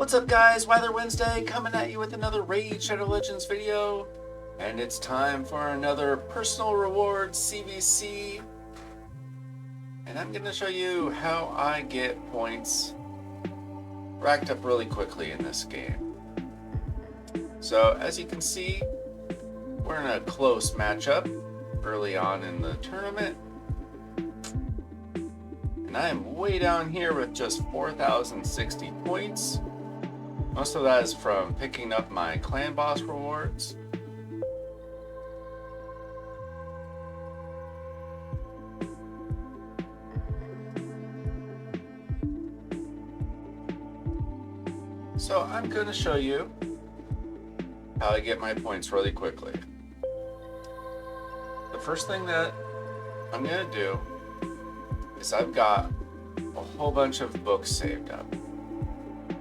What's up guys, Weather Wednesday coming at you with another Raid Shadow Legends video. And it's time for another personal reward CVC. And I'm going to show you how I get points racked up really quickly in this game. So as you can see, we're in a close matchup early on in the tournament. And I am way down here with just 4,060 points. Most of that is from picking up my clan boss rewards. So I'm going to show you how I get my points really quickly. The first thing that I'm going to do is I've got a whole bunch of books saved up.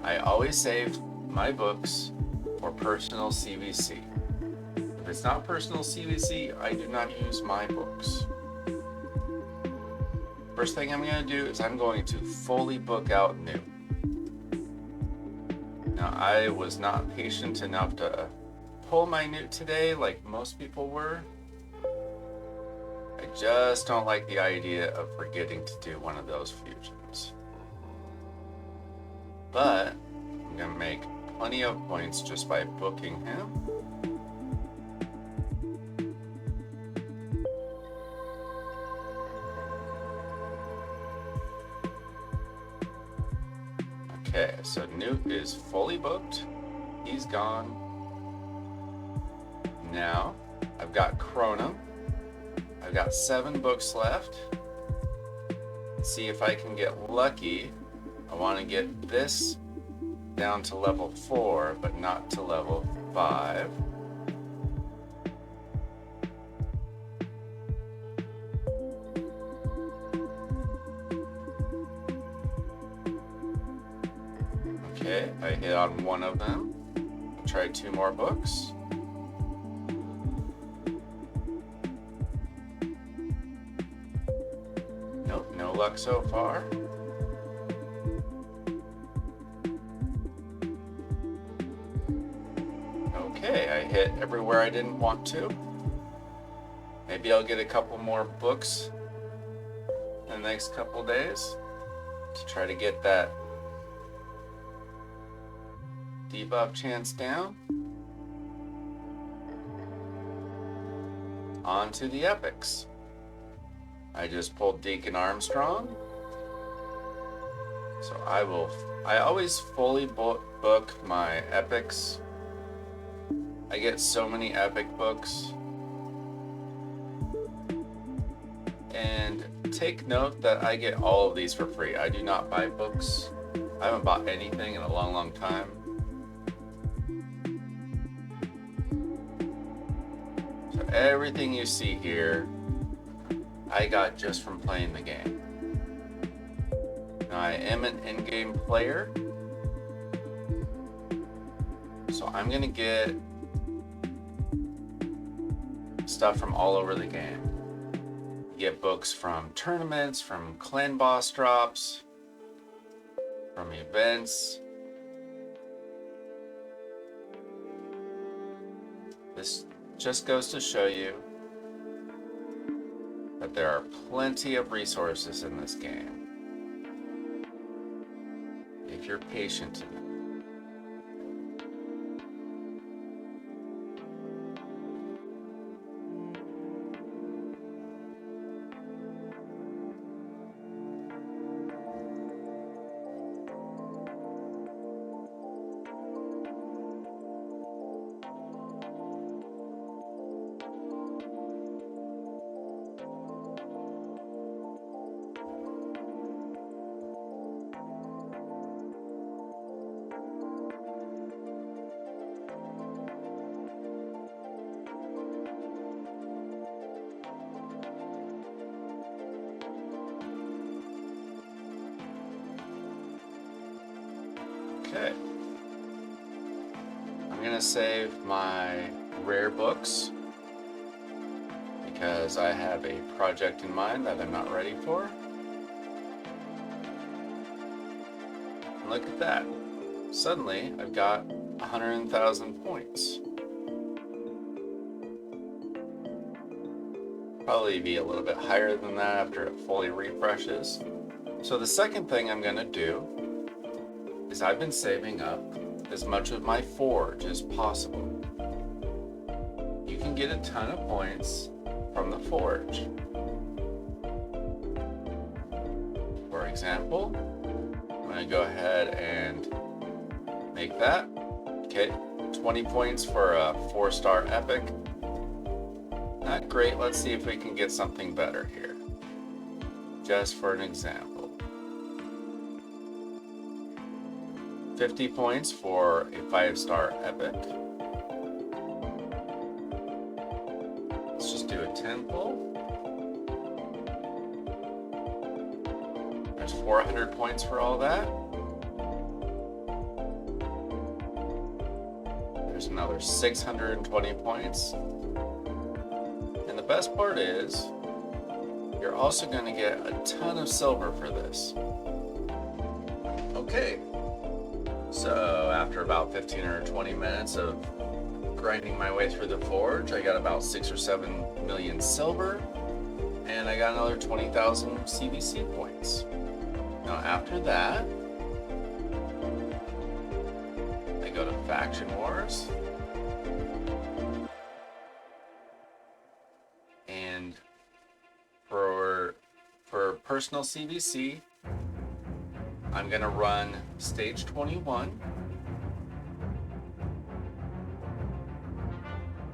I always save my books for personal CVC. If it's not personal CVC, I do not use my books. First thing I'm going to do is I'm going to fully book out new. Now, I was not patient enough to pull my newt today like most people were. I just don't like the idea of forgetting to do one of those fusions. But I'm going to make plenty of points just by booking him. Okay, so Newt is fully booked. He's gone. Now, I've got Chronum. I've got 7 books left. Let's see if I can get lucky. I want to get this down to level 4, but not to level 5. Okay, I hit on one of them. I'll try 2 more books. Nope, no luck so far. Okay, I hit everywhere I didn't want to. Maybe I'll get a couple more books in the next couple days to try to get that debuff chance down. On to the epics. I just pulled Deacon Armstrong. So I always fully book my epics. I get so many epic books. And take note that I get all of these for free. I do not buy books. I haven't bought anything in a long, long time. So everything you see here, I got just from playing the game. Now, I am an in-game player. So I'm going to get stuff from all over the game. Get books from tournaments, from clan boss drops, from events. This just goes to show you that there are plenty of resources in this game if you're patient enough. Okay. I'm going to save my rare books because I have a project in mind that I'm not ready for. And look at that. suddenly I've got 100,000 points. Probably be a little bit higher than that after it fully refreshes. So the second thing I'm going to do is I've been saving up as much of my forge as possible. You can get a ton of points from the forge. For example, I'm going to go ahead and make that. Okay, 20 points for a 4-star epic. Not great. Let's see if we can get something better here. Just for an example. 50 points for a 5-star epic. Let's just do a 10 pull. There's 400 points for all that. There's another 620 points. And the best part is, you're also going to get a ton of silver for this. Okay, so after about 15 or 20 minutes of grinding my way through the forge, I got about 6 or 7 million silver, and I got another 20,000 CVC points. Now after that, I go to Faction Wars. And for personal CVC, I'm going to run stage 21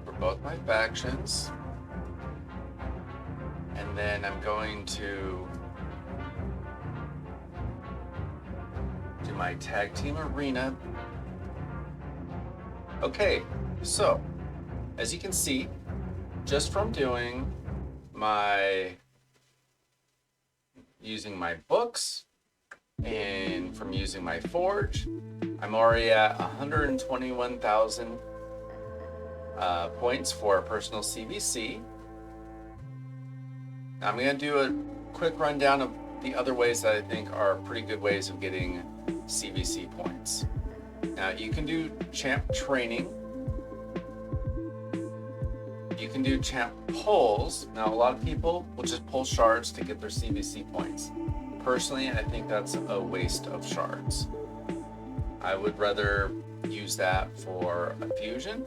for both my factions. And then I'm going to do my tag team arena. Okay, so as you can see, just from using my books and from using my forge, I'm already at 121,000 points for personal CVC. Now I'm going to do a quick rundown of the other ways that I think are pretty good ways of getting CVC points. Now you can do champ training. You can do champ pulls. Now a lot of people will just pull shards to get their CVC points. Personally, I think that's a waste of shards. I would rather use that for a fusion,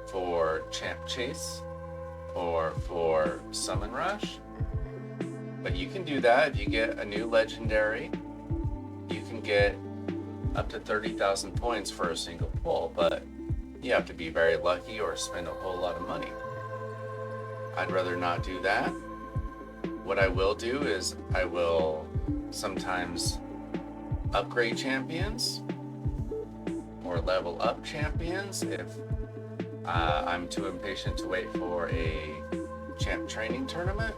for champ chase, or for summon rush. But you can do that if you get a new legendary. You can get up to 30,000 points for a single pull, but you have to be very lucky or spend a whole lot of money. I'd rather not do that. What I will do is I will sometimes upgrade champions or level up champions if I'm too impatient to wait for a champ training tournament.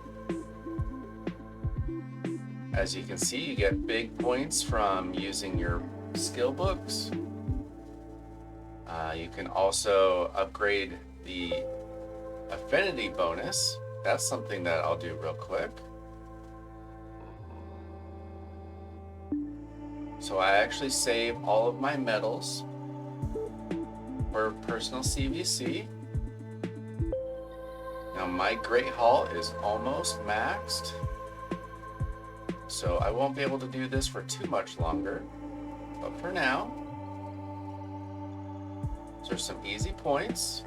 As you can see, you get big points from using your skill books. You can also upgrade the affinity bonus. That's something that I'll do real quick. So I actually save all of my medals for personal CVC. Now my Great Hall is almost maxed, so I won't be able to do this for too much longer. But for now, there's some easy points.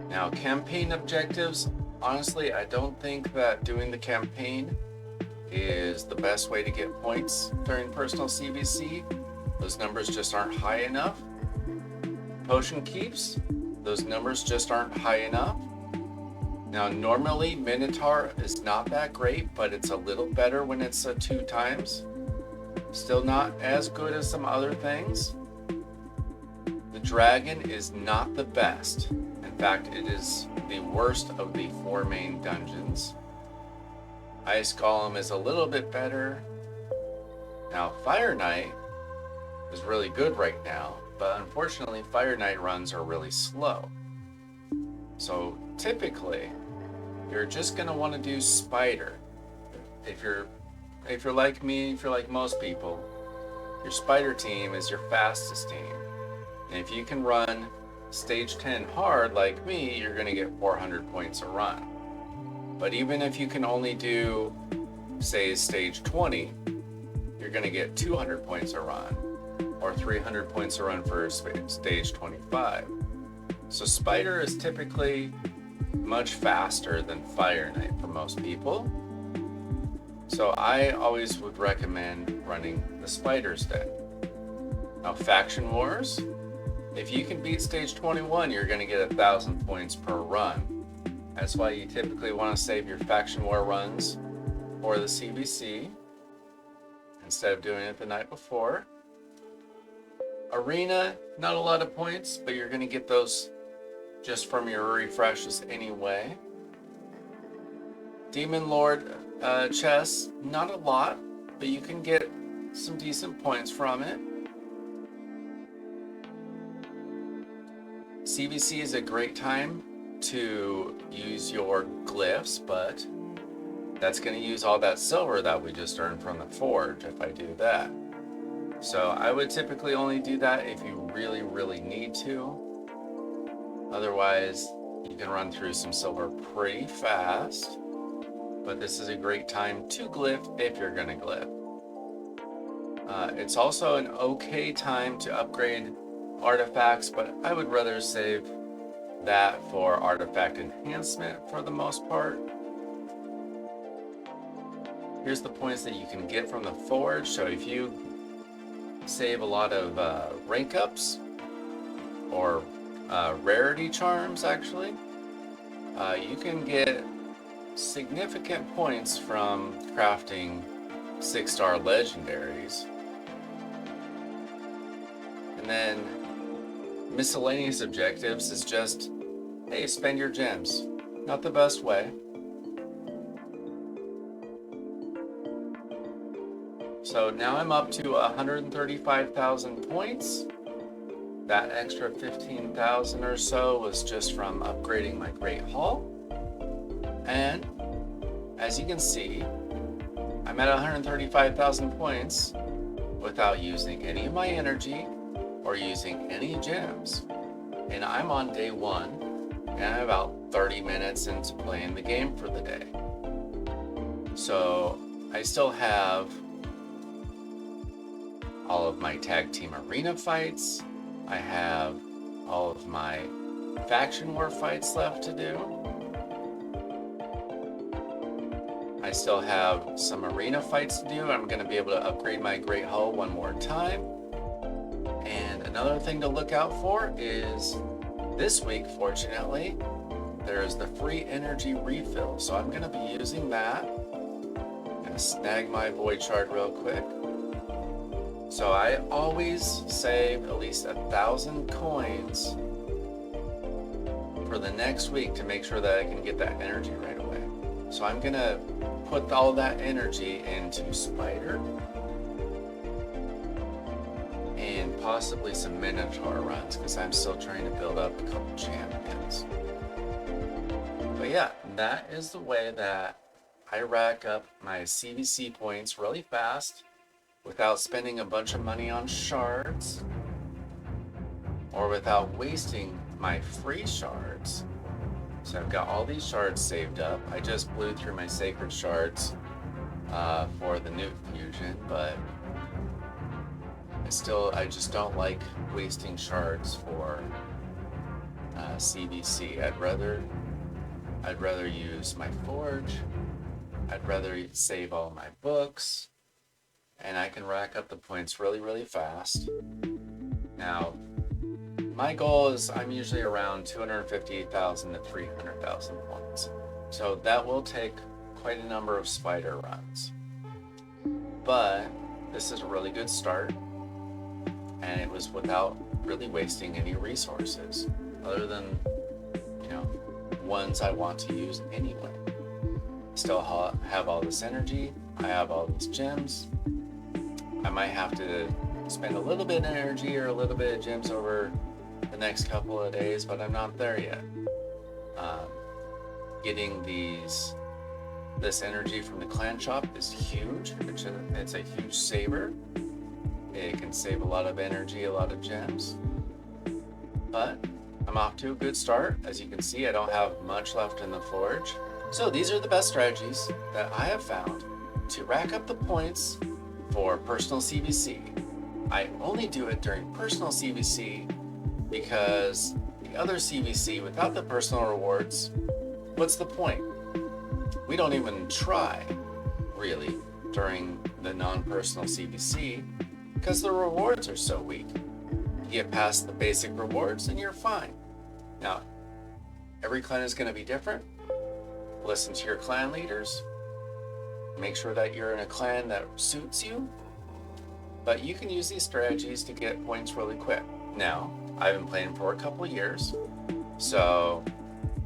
Now, campaign objectives, honestly, I don't think that doing the campaign is the best way to get points during personal CVC. Those numbers just aren't high enough. Potion keeps, those numbers just aren't high enough. Now, normally Minotaur is not that great, but it's a little better when it's 2 times. Still not as good as some other things. The Dragon is not the best. In fact, it is the worst of the 4 main dungeons. Ice Golem is a little bit better. Now, Fire Knight is really good right now, but unfortunately, Fire Knight runs are really slow. So typically, you're just gonna want to do spider. If you're like me, if you're like most people, your spider team is your fastest team. And if you can run stage 10 hard like me, you're gonna get 400 points a run. But even if you can only do, say, stage 20, you're gonna get 200 points a run, or 300 points a run for stage 25. So spider is typically much faster than Fire Knight for most people. So I always would recommend running the spiders deck. Now Faction Wars, if you can beat stage 21, you're going to get 1,000 points per run. That's why you typically want to save your Faction War runs for the CVC instead of doing it the night before. Arena, not a lot of points, but you're going to get those just from your refreshes anyway. Demon Lord chess, not a lot, but you can get some decent points from it. CVC is a great time to use your glyphs, but that's going to use all that silver that we just earned from the forge if I do that. So I would typically only do that if you really, really need to. Otherwise, you can run through some silver pretty fast, but this is a great time to glyph if you're going to glyph. It's also an okay time to upgrade artifacts, but I would rather save that for artifact enhancement for the most part. Here's the points that you can get from the forge. So if you save a lot of rank ups or rarity charms, actually, you can get significant points from crafting 6-star legendaries. And then miscellaneous objectives is just, hey, spend your gems. Not the best way. So now I'm up to 135,000 points. That extra 15,000 or so was just from upgrading my Great Hall. And as you can see, I'm at 135,000 points without using any of my energy or using any gems. And I'm on day 1, and I'm about 30 minutes into playing the game for the day. So I still have all of my tag team arena fights. I have all of my faction war fights left to do. I still have some arena fights to do. I'm going to be able to upgrade my Great Hall one more time. And another thing to look out for is this week, fortunately, there's the free energy refill. So I'm going to be using that. I'm going to snag my void shard real quick. So I always save at least 1,000 coins for the next week to make sure that I can get that energy right away. So I'm gonna put all that energy into Spider and possibly some Minotaur runs, because I'm still trying to build up a couple champions. But yeah, that is the way that I rack up my CVC points really fast without spending a bunch of money on shards, or without wasting my free shards. So I've got all these shards saved up. I just blew through my sacred shards for the Newt fusion, but I just don't like wasting shards for CVC. I'd rather use my forge. I'd rather save all my books, and I can rack up the points really, really fast. Now, my goal is I'm usually around 250,000 to 300,000 points. So that will take quite a number of spider runs. But this is a really good start, and it was without really wasting any resources, other than, ones I want to use anyway. Still have all this energy, I have all these gems. I might have to spend a little bit of energy or a little bit of gems over the next couple of days, but I'm not there yet. Getting this energy from the clan shop is huge. It's a huge saver. It can save a lot of energy, a lot of gems. But I'm off to a good start. As you can see, I don't have much left in the forge. So these are the best strategies that I have found to rack up the points for personal CVC. I only do it during personal CVC because the other CVC without the personal rewards, what's the point? We don't even try, really, during the non-personal CVC because the rewards are so weak. You get past the basic rewards and you're fine. Now, every clan is going to be different. Listen to your clan leaders. Make sure that you're in a clan that suits you. But you can use these strategies to get points really quick. Now, I've been playing for a couple years, so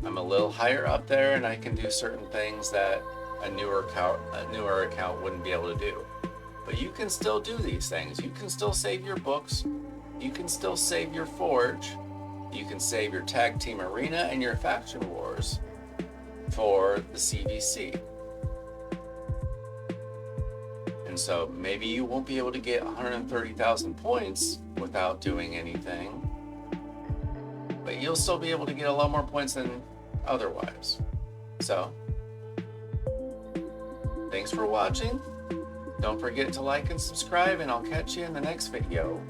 I'm a little higher up there and I can do certain things that a newer account wouldn't be able to do. But you can still do these things. You can still save your books. You can still save your forge. You can save your tag team arena and your faction wars for the CVC. And so maybe you won't be able to get 130,000 points without doing anything, but you'll still be able to get a lot more points than otherwise. So, thanks for watching. Don't forget to like and subscribe, and I'll catch you in the next video.